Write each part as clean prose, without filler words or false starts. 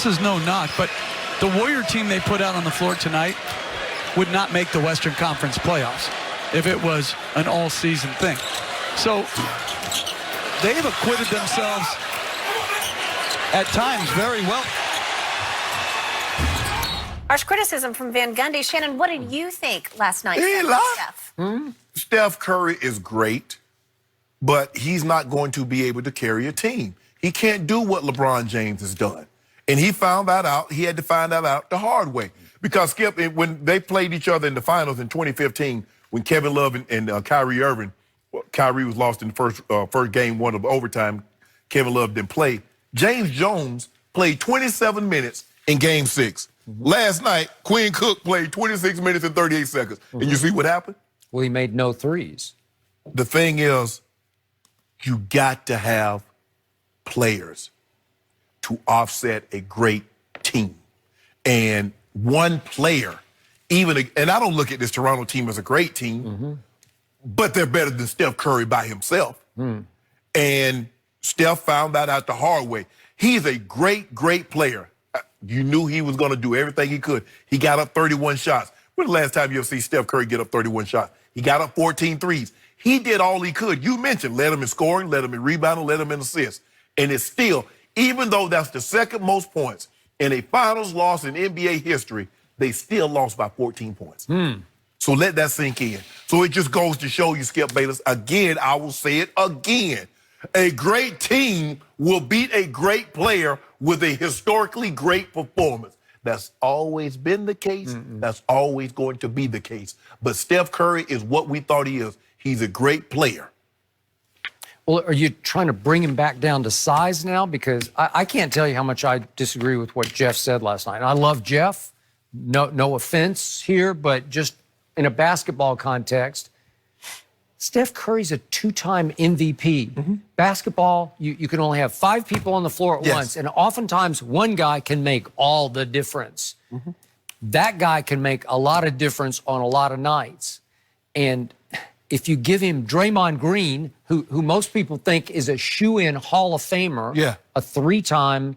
this is no knock, but the Warrior team they put out on the floor tonight would not make the Western Conference playoffs if it was an all-season thing. So they've acquitted themselves at times very well. Harsh criticism from Van Gundy. Shannon, what did you think last night? Steph? Steph Curry is great, but he's not going to be able to carry a team. He can't do what LeBron James has done. And he found that out. He had to find that out the hard way. Because, Skip, when they played each other in the finals in 2015, when Kevin Love and Kyrie Irving, Kyrie was lost in the first game, one of overtime, Kevin Love didn't play. James Jones played 27 minutes in Game 6. Last night, Quinn Cook played 26 minutes and 38 seconds. And you see what happened? Well, he made no threes. The thing is, you got to have players to offset a great team. And one player, and I don't look at this Toronto team as a great team, but they're better than Steph Curry by himself. And Steph found that out the hard way. He's a great, great player. You knew he was going to do everything he could. He got up 31 shots. When the last time you'll see Steph Curry get up 31 shots? He got up 14 threes. He did all he could. You mentioned led him in scoring, led him in rebounding, led him in assists. And it's still, even though that's the second most points in a finals loss in NBA history, they still lost by 14 points. So let that sink in. So it just goes to show you, Skip Bayless, again, I will say it again, a great team will beat a great player with a historically great performance. That's always been the case. That's always going to be the case. But Steph Curry is what we thought he is. He's a great player. Well, are you trying to bring him back down to size now? Because I can't tell you how much I disagree with what Jeff said last night. And I love Jeff. No offense here, but just in a basketball context, Steph Curry's a two-time MVP. Basketball, you can only have 5 people on the floor at once, and oftentimes one guy can make all the difference. That guy can make a lot of difference on a lot of nights. And if you give him Draymond Green, who most people think is a shoe-in Hall of Famer, a 3-time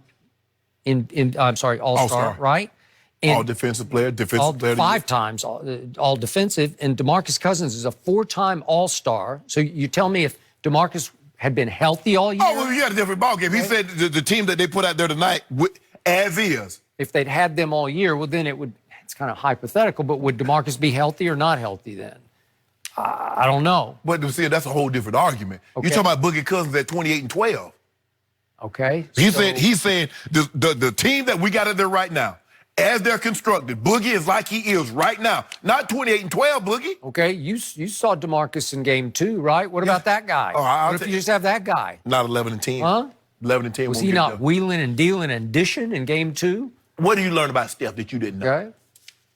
All-Star, right? And all defensive player, defensive player. 5 times all defensive. And DeMarcus Cousins is a 4-time All-Star. So you tell me if DeMarcus had been healthy all year? Oh, well, you had a different ballgame. He said the team that they put out there tonight, as is. If they'd had them all year, well, then it's kind of hypothetical, but would DeMarcus be healthy or not healthy then? I don't know. But see, that's a whole different argument. You're talking about Boogie Cousins at 28 and 12. Okay. He's saying the team that we got in there right now, as they're constructed, Boogie is like he is right now. Not 28 and 12, Boogie. Okay, you saw DeMarcus in Game 2, right? What about that guy? What if you just have that guy? Not 11 and 10. Huh? 11 and 10. Was he not wheeling and dealing and dishing in Game 2? What did you learn about Steph that you didn't know? Okay.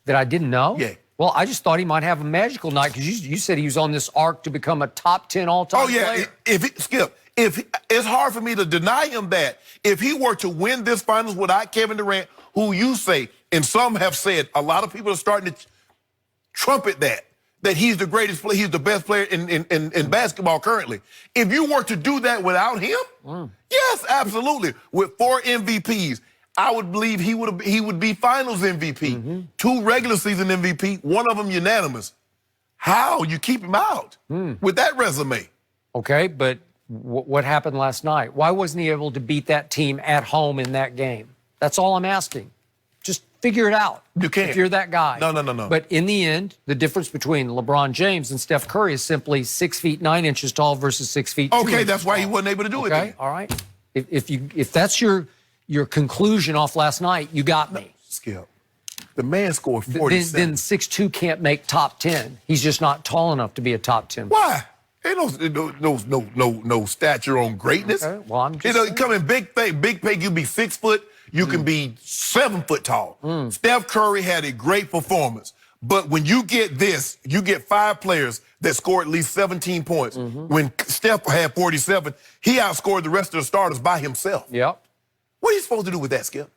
That I didn't know? Yeah. Well, I just thought he might have a magical night because you said he was on this arc to become a top 10 all-time player. Skip, it's hard for me to deny him that. If he were to win this finals without Kevin Durant, who you say, and some have said, a lot of people are starting to trumpet that he's the greatest player, he's the best player in basketball currently. If you were to do that without him, yes, absolutely. With 4 MVPs, I would believe he would be finals MVP, 2 regular season MVP, one of them unanimous. How you keep him out with that resume? Okay, but what happened last night? Why wasn't he able to beat that team at home in that game? That's all I'm asking. Just figure it out. You can't. If you're that guy. No. But in the end, the difference between LeBron James and Steph Curry is simply 6 feet 9 inches tall versus 6 feet 2 Okay, inches that's why tall. he wasn't able to do it. Okay, all right. If that's your conclusion off last night, you got me. Skip, the man scored 47. Then 6'2" can't make top 10. He's just not tall enough to be a top 10. Why? Ain't no stature on greatness. Okay, well, I'm just saying. Come in big pay, you be 6 foot, you can be 7 foot tall. Steph Curry had a great performance. But when you get this, you get 5 players that score at least 17 points. When Steph had 47, he outscored the rest of the starters by himself. Yep. What are you supposed to do with that, Skip?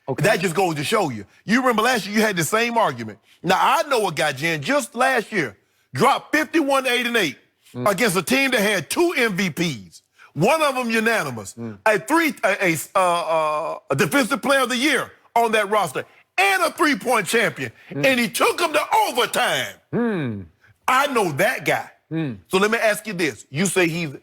Okay. That just goes to show you. You remember last year you had the same argument. Now, I know a guy, Jen, just last year, dropped 51, 8, and 8 against a team that had 2 MVPs. One of them unanimous. A defensive player of the year on that roster, and a three-point champion. And he took them to overtime. I know that guy. So let me ask you this. You say he's...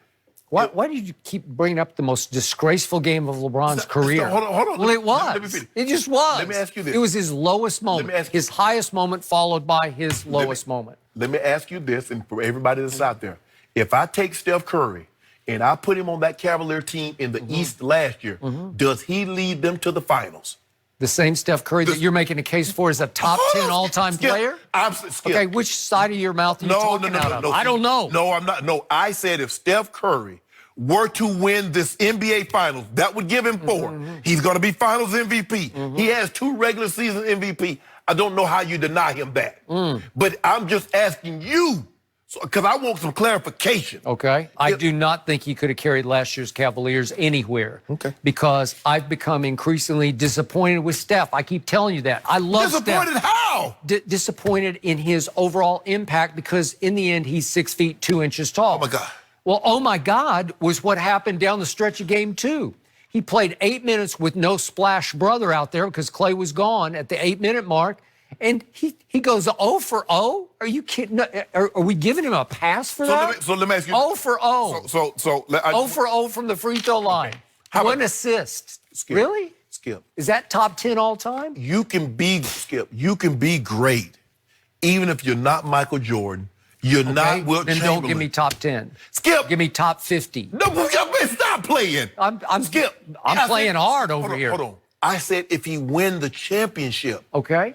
Why did you keep bringing up the most disgraceful game of LeBron's career? Hold on. Well, it was. Let me finish. It just was. Let me ask you this. It was his lowest moment. Let me ask you- His highest moment followed by his lowest moment. Let me ask you this, and for everybody that's out there. If I take Steph Curry and I put him on that Cavalier team in the East last year, does he lead them to the finals? The same Steph Curry that you're making a case for as a top 10 all-time Skip, player? Skip. Okay, which side of your mouth are you talking out of? I don't know. No, I'm not. No, I said if Steph Curry were to win this NBA Finals, that would give him 4. He's going to be Finals MVP. He has 2 regular season MVP. I don't know how you deny him that. But I'm just asking you, because I want some clarification. Okay. I do not think he could have carried last year's Cavaliers anywhere. Okay. Because I've become increasingly disappointed with Steph. I keep telling you that. I love Disappointed Steph. how? Disappointed in his overall impact because in the end, he's 6 feet 2 inches tall. Oh, my God. Well, oh, my God was what happened down the stretch of game 2. He played 8 minutes with no splash brother out there because Clay was gone at the 8-minute mark. And he goes 0 for 0? Are you kidding? No, are we giving him a pass for that? So let me ask you. 0 for 0. 0 for 0 from the free throw line. How about- One assist. Skip. Really? Skip. Is that top 10 all time? You can be, Skip, you can be great even if you're not Michael Jordan. You're not Wilt Then Chamberlain. don't give me top 10. Skip. Give me top 50. No, stop playing. Skip. I said- playing hard over here. Hold on. I said if he win the championship. Okay.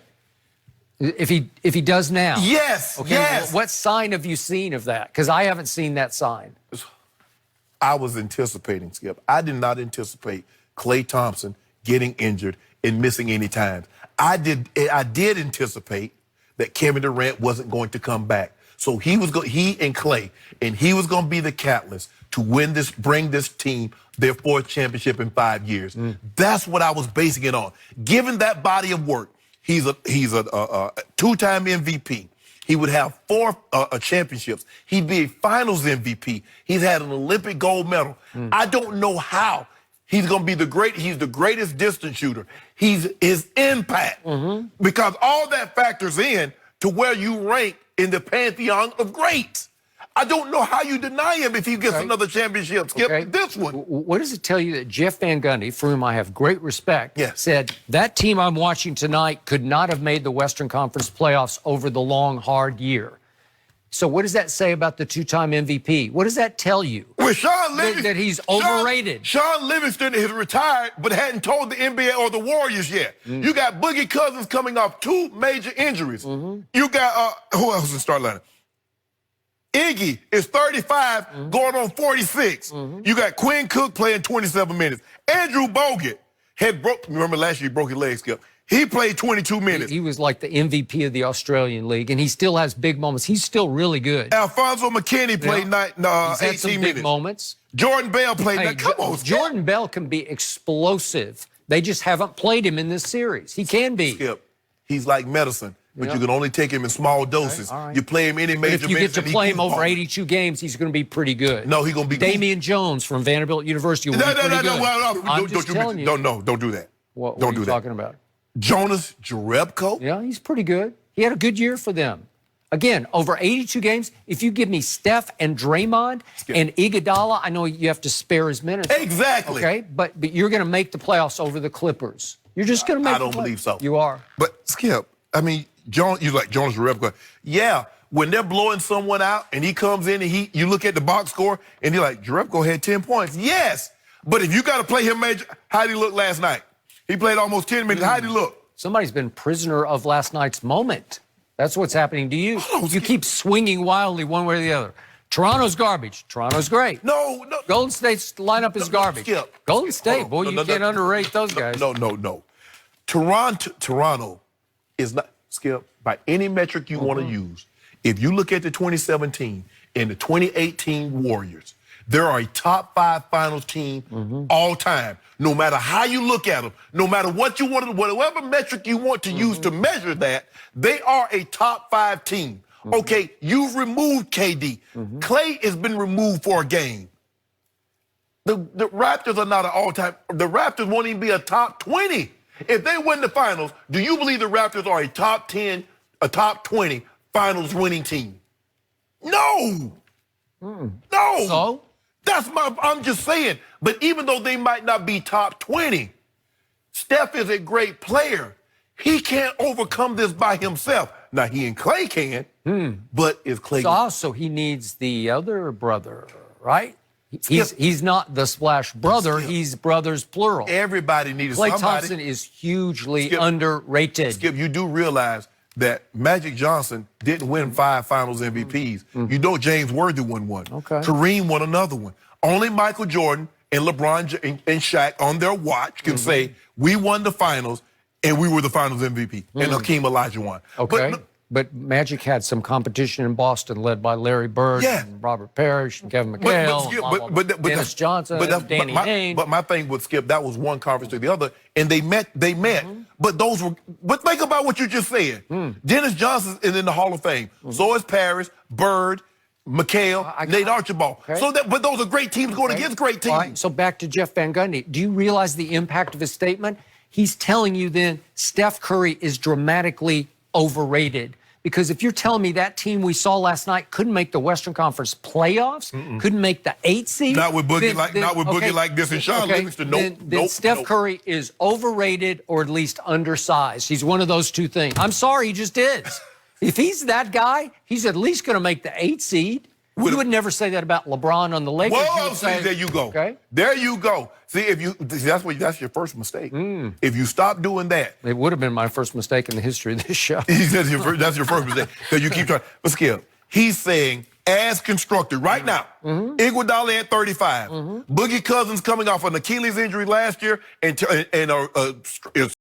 If he does now. Yes. Okay. Yes. What sign have you seen of that? Because I haven't seen that sign. I was anticipating, Skip. I did not anticipate Klay Thompson getting injured and missing any times. I did anticipate that Kevin Durant wasn't going to come back. So he and Klay, and he was going to be the catalyst to bring this team their 4th championship in 5 years. That's what I was basing it on. Given that body of work, he's a 2-time MVP. He would have 4 championships. He'd be a Finals MVP. He's had an Olympic gold medal. I don't know how he's going to be he's the greatest distance shooter. His impact, because all that factors in to where you rank in the pantheon of greats. I don't know how you deny him if he gets another championship. Skip this one. What does it tell you that Jeff Van Gundy, for whom I have great respect, said that team I'm watching tonight could not have made the Western Conference playoffs over the long, hard year? So what does that say about the 2-time MVP? What does that tell you? Well, Sean Livingston, that he's overrated. Sean Livingston is retired, but hadn't told the NBA or the Warriors yet. You got Boogie Cousins coming off 2 major injuries. You got, who else in start lineup? Iggy is 35, going on 46. You got Quinn Cook playing 27 minutes. Andrew Bogut remember last year he broke his leg, Skip. He played 22 minutes. He was like the MVP of the Australian League, and he still has big moments. He's still really good. Alfonso McKinney played 18 some minutes. big moments. Jordan Bell played. Come on, Skip. Jordan Bell can be explosive. They just haven't played him in this series. He can be. Skip, he's like medicine, but you can only take him in small doses. All right. You play him any major If you get to minutes, play him over 82 games, he's going to be pretty good. No, he's going to be Damian Jones from Vanderbilt University will be pretty good. I'm just telling you. Don't do that. What are you talking about? Jonas Jerebko? Yeah, he's pretty good. He had a good year for them. Again, over 82 games, if you give me Steph and Draymond and Iguodala, I know you have to spare his minutes. Exactly. Okay, but you're going to make the playoffs over the Clippers. You're just going to make I don't believe so. You are. But, Skip, I mean, you like Jonas Jerebko. Yeah, when they're blowing someone out and he comes in and you look at the box score and you're like, Jerebko had 10 points. Yes, but if you got to play him major, how did he look last night? He played almost 10 minutes. How did he look? Somebody's been prisoner of last night's moment. That's what's happening to you. You keep swinging wildly one way or the other. Toronto's garbage. Toronto's great. No. Golden State's lineup is garbage. Skip. Golden State, boy, you can't underrate those guys. No. Toronto is not, Skip, by any metric you want to use. If you look at the 2017 and the 2018 Warriors, they're a top 5 finals team all time. No matter how you look at them, no matter what you want, whatever metric you want to use to measure that, they are a top 5 team. Okay, you've removed KD. Clay has been removed for a game. The Raptors are not an all-time. The Raptors won't even be a top 20. If they win the finals, do you believe the Raptors are a top 10, a top 20 finals winning team? No. No. So? I'm just saying. But even though they might not be top 20, Steph is a great player. He can't overcome this by himself. Now, he and Clay can, but is Clay... So he needs the other brother, right? He's not the Splash brother. He's brothers plural. Everybody needs Klay somebody. Thompson is hugely underrated. Skip, you do realize that Magic Johnson didn't win 5 Finals MVPs. You know James Worthy won one. Okay. Kareem won another one. Only Michael Jordan and LeBron and Shaq on their watch can say, we won the Finals and we were the Finals MVP. And Hakeem Olajuwon. Okay. But Magic had some competition in Boston led by Larry Bird, and Robert Parrish, and Kevin McHale, Dennis Johnson, Danny Ainge. But my thing with Skip, that was one conference to the other, and they met. But those were. But think about what you just said. Dennis Johnson is in the Hall of Fame. So is Parrish, Bird, McHale, Nate Archibald. But those are great teams going against great teams. All right, so back to Jeff Van Gundy. Do you realize the impact of his statement? He's telling you then Steph Curry is dramatically overrated. Because if you're telling me that team we saw last night couldn't make the Western Conference playoffs, couldn't make the 8th seed, not with Boogie like this and Sean Livingston. Then Steph Curry is overrated or at least undersized. He's one of those two things. I'm sorry, he just is. If he's that guy, he's at least going to make the 8th seed. You would never say that about LeBron on the Lakers. Well, there you go. Okay. There you go. See, that's your first mistake. If you stop doing that, it would have been my first mistake in the history of this show. That's your first mistake because you keep trying. But Skip, he's saying as constructed right now. Iguodala at 35. Boogie Cousins coming off an Achilles injury last year and